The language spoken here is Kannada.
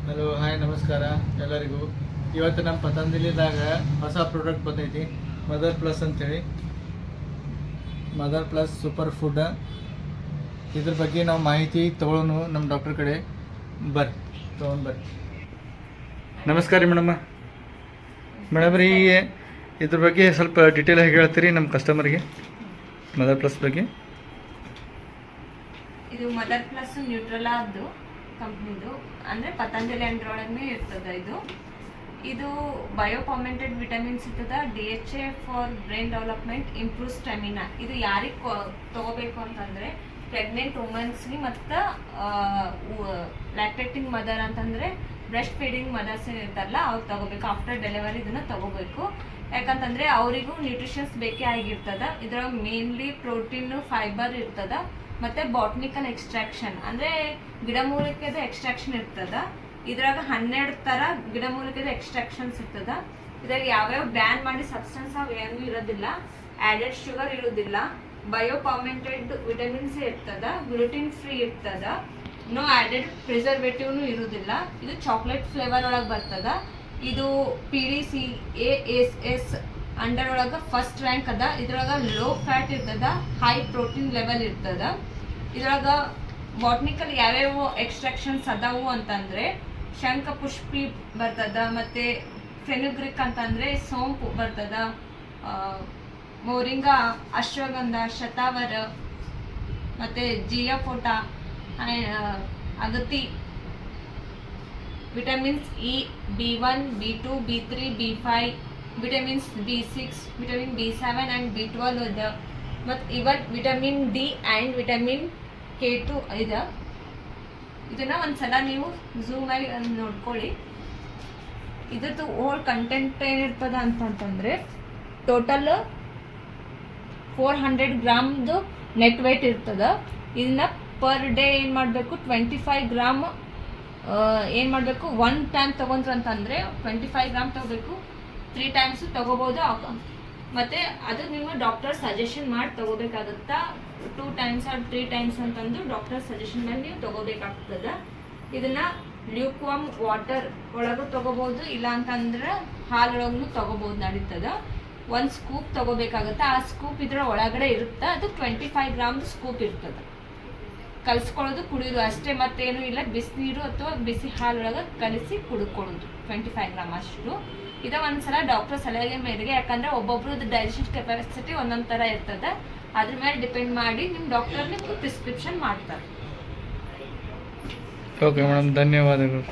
ಹಲೋ ಹಾಯ್ ನಮಸ್ಕಾರ ಎಲ್ಲರಿಗೂ. ಇವತ್ತು ನಮ್ಮ ಪತಂಜಲಿದಾಗ ಹೊಸ ಪ್ರಾಡಕ್ಟ್ ಬಂದೈತಿ, ಮದರ್ ಪ್ಲಸ್ ಅಂತೇಳಿ. Mother plus super food. ಇದ್ರ ಬಗ್ಗೆ ನಾವು ಮಾಹಿತಿ ತೊಗೊಳ್ಳೋನು ನಮ್ಮ ಡಾಕ್ಟರ್ ಕಡೆ. ಬರ್ರಿ. ನಮಸ್ಕಾರ ರೀ ಮೇಡಮ್ ರೀ, ಇದ್ರ ಬಗ್ಗೆ ಸ್ವಲ್ಪ ಡೀಟೇಲ್ ಆಗಿ ಹೇಳ್ತೀರಿ ನಮ್ಮ ಕಸ್ಟಮರ್ಗೆ ಮದರ್ ಪ್ಲಸ್ ಬಗ್ಗೆ? ಇದು ಮದರ್ ಪ್ಲಸ್ ನ್ಯೂಟ್ರಲಾದ್ದು ಕಂಪ್ನಿದು, ಅಂದರೆ ಪತಂಜಲಿ ಅಂಡ್ರೊಳಗೆ ಇರ್ತದೆ. ಇದು ಬಯೋಫಾರ್ಮೆಂಟೆಡ್ ವಿಟಮಿನ್ಸ್ ಇರ್ತದ, DHA for brain development, improve stamina. ಇದು ಯಾರಿಗೆ ತಗೋಬೇಕು ಅಂತಂದರೆ ಪ್ರೆಗ್ನೆಂಟ್ ವುಮೆನ್ಸ್ಗೆ ಮತ್ತು ಲ್ಯಾಕ್ಟೇಟಿಂಗ್ ಮದರ್ ಅಂತಂದರೆ ಬ್ರೆಸ್ಟ್ ಫೀಡಿಂಗ್ ಮದರ್ಸ್ ಇರ್ತಾರಲ್ಲ ಅವ್ರು ತಗೋಬೇಕು. ಆಫ್ಟರ್ ಡೆಲಿವರಿ ಇದನ್ನು ತಗೋಬೇಕು. ಯಾಕಂತಂದರೆ ಅವರಿಗೂ ನ್ಯೂಟ್ರಿಷನ್ಸ್ ಬೇಕೇ ಆಗಿರ್ತದ. ಇದ್ರಾಗ ಮೇನ್ಲಿ ಪ್ರೋಟೀನ್, ಫೈಬರ್ ಇರ್ತದ ಮತ್ತು ಬಾಟ್ನಿಕಲ್ ಎಕ್ಸ್ಟ್ರಾಕ್ಷನ್ ಅಂದರೆ ಗಿಡಮೂಲಿಕೆದ ಎಕ್ಸ್ಟ್ರಾಕ್ಷನ್ ಇರ್ತದ. ಇದ್ರಾಗ 12 ಥರ ಗಿಡಮೂಲಿಕೆದ ಎಕ್ಸ್ಟ್ರಾಕ್ಷನ್ಸ್ ಇರ್ತದ. ಇದ್ರಾಗ ಯಾವ್ಯಾವ ಬ್ಯಾನ್ ಮಾಡಿ ಸಬ್ಸ್ಟೆನ್ಸ್ ಅವು ಏನೂ ಇರೋದಿಲ್ಲ, ಆ್ಯಡೆಡ್ ಶುಗರ್ ಇರೋದಿಲ್ಲ, ಬಯೋಫಾರ್ಮೆಂಟೆಡ್ ವಿಟಮಿನ್ಸ್ ಇರ್ತದ, ಗ್ಲುಟಿನ್ ಫ್ರೀ ಇರ್ತದ, ನೋ ಆ್ಯಡೆಡ್ ಪ್ರಿಸರ್ವೇಟಿವ್ನು ಇರೋದಿಲ್ಲ. ಇದು ಚಾಕ್ಲೇಟ್ ಫ್ಲೇವರ್ ಒಳಗೆ ಬರ್ತದ. ಇದು PDCAS ಅಂಡರ್ ಒಳಗೆ ಫಸ್ಟ್ ರ್ಯಾಂಕ್ ಅದ. ಇದ್ರಾಗ ಲೋ ಫ್ಯಾಟ್ ಇರ್ತದ, ಹೈ ಪ್ರೋಟೀನ್ ಲೆವೆಲ್ ಇರ್ತದ. ಇದ್ರಾಗ ಬಾಟ್ನಿಕಲ್ ಯಾವ್ಯಾವ ಎಕ್ಸ್ಟ್ರಾಕ್ಷನ್ಸ್ ಅದಾವು ಅಂತಂದರೆ ಶಂಖಪುಷ್ಪಿ ಬರ್ತದ, ಮತ್ತು ಫೆನುಗ್ರಿಕ್ ಅಂತಂದರೆ ಸೋಂಪು ಬರ್ತದ, ಮೋರಿಂಗಾ, ಅಶ್ವಗಂಧ, ಶತಾವರ, ಮತ್ತು ಜಿಯಾಫೋಟ, ಅಗತಿ, vitamins E, B1, B2, B3, B5, vitamins B6, vitamin B7 and B12 ಇದೆ. ಮತ್ತು even vitamin D and vitamin K2 ಇದೆ. ಇದನ್ನು ಒಂದ್ಸಲ ನೀವು ಝೂಮ್ ಆಗಿ ನೋಡ್ಕೊಳ್ಳಿ. ಇದ್ರದ್ದು ಓಲ್ಡ್ ಕಂಟೆಂಟ್ ಏನಿರ್ತದ ಅಂತಂತಂದರೆ ಟೋಟಲ್ 400 ಗ್ರಾಮ್ದು ನೆಟ್ ವೇಟ್ ಇರ್ತದ. ಇದನ್ನ ಪರ್ ಡೇ ಏನು ಮಾಡಬೇಕು, 25 ಗ್ರಾಮ್ ಏನು ಮಾಡಬೇಕು, 1 ಟೈಮ್ ತೊಗೊಂಡ್ರಂತಂದರೆ 25 ಗ್ರಾಮ್ ತೊಗೋಬೇಕು. 3 ಟೈಮ್ಸು ತೊಗೋಬೋದು. ಮತ್ತು ಅದು ನೀವು ಡಾಕ್ಟರ್ ಸಜೆಷನ್ ಮಾಡಿ ತೊಗೋಬೇಕಾಗುತ್ತಾ. 2 ಟೈಮ್ಸ್ ಆರ್ 3 ಟೈಮ್ಸ್ ಅಂತಂದು ಡಾಕ್ಟರ್ ಸಜೆಷನ್ ಮೇಲೆ ನೀವು ತೊಗೋಬೇಕಾಗ್ತದೆ. ಇದನ್ನು ಲ್ಯೂಕ್ವಾಮ್ ವಾಟರ್ ಒಳಗೂ ತೊಗೋಬೋದು, ಇಲ್ಲ ಅಂತಂದ್ರೆ ಹಾಲೊಳಗೂ ತೊಗೋಬೋದು, ನಡೀತದೆ. 1 ಸ್ಕೂಪ್ ತೊಗೋಬೇಕಾಗುತ್ತೆ. ಆ ಸ್ಕೂಪ್ ಇದರ ಒಳಗಡೆ ಇರುತ್ತೆ. ಅದು 25 ಗ್ರಾಮ್ದು ಸ್ಕೂಪ್ ಇರ್ತದೆ. ಕಲಿಸ್ಕೊಳ್ಳೋದು, ಕುಡಿಯೋದು ಅಷ್ಟೇ, ಮತ್ತೇನು ಇಲ್ಲ. ಬಿಸಿನೀರು ಅಥವಾ ಬಿಸಿ ಹಾಲೊಳಗೆ ಕಲಿಸಿ ಕುಡ್ಕೊಳ್ಳೋದು 25 ಗ್ರಾಮ್ ಅಷ್ಟು. ಇದು ಒಂದ್ಸಲ ಡಾಕ್ಟರ್ ಸಲಹೆ ಮೇರೆಗೆ, ಯಾಕಂದರೆ ಒಬ್ಬೊಬ್ರದ್ದು ಡೈಜೆಷನ್ ಕೆಪಾಸಿಟಿ ಒಂದೊಂದು ಥರ ಇರ್ತದೆ. ಅದ್ರ ಮೇಲೆ ಡಿಪೆಂಡ್ ಮಾಡಿ ನಿಮ್ಮ ಡಾಕ್ಟರ್ ನಿಮ್ಗೆ ಪ್ರಿಸ್ಕ್ರಿಪ್ಷನ್ ಮಾಡ್ತಾರೆ. ಓಕೆ ಮೇಡಮ್, ಧನ್ಯವಾದಗಳು.